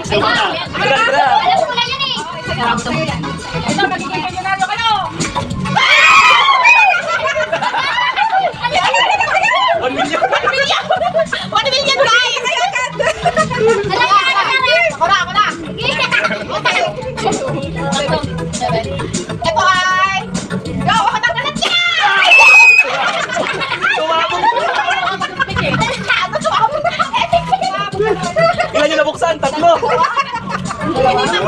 Alam ko na yan eh. Ito, magiging milyonaryo kayo. 1 million. 1 million guys! Ako na. Ito ay... Go! Ako na kalat niya! Ilan yung nabuksan? 3.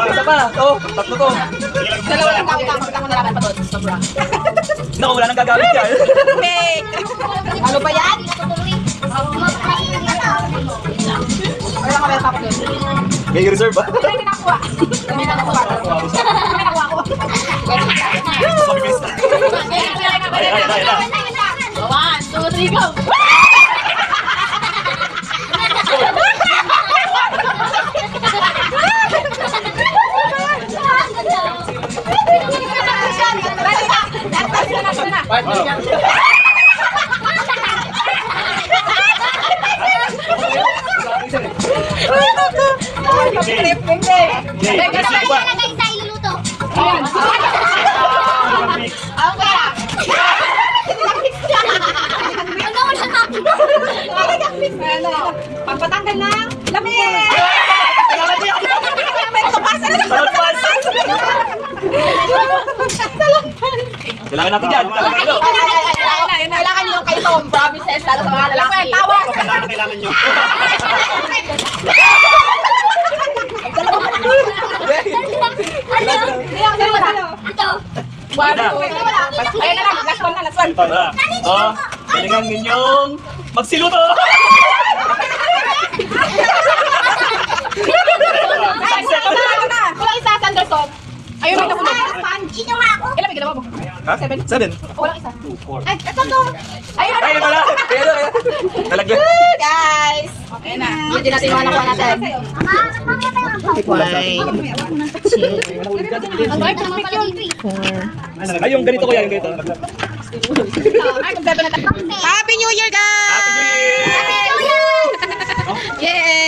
Isa pa. Oh, 3 to. Dalawa lang kami ako nalaman pa doon. Sobra. Naku, wala nang gagamit yan. Fake! Ano ba yan? Wala ka pa ako doon. May reserve ba? Kami nakuha. Kami nakuha ko. Sabi ko isa. Ay. 1, 2, 3, go! Pagpatanggal ng lamig! Kailangan natin yan. Kailangan nyo kay Tom, promises, lalo sa mga lalaki. Tawa! Kailangan nyo. Ito. Ayun na lang, last one na, last one. Oh, kailangan ninyong magsiluto. Kulang isa, Sanderson. Ayun, may nahulog. Ito nga ako. Ilan may ginawa mo? Ha? 7. Kulang isa. 2, 4. Ay, ito to. Ayun. Ayun pala. Pero, talagyan. Guys. Okay na. Hindi natin yung nakuha natin. Ang guard naman pala dito eh. Ay, yung ganito ko yan, yung ganito. Ay, kompleto na tayo. Happy New Year, guys! Happy New Year! Yay!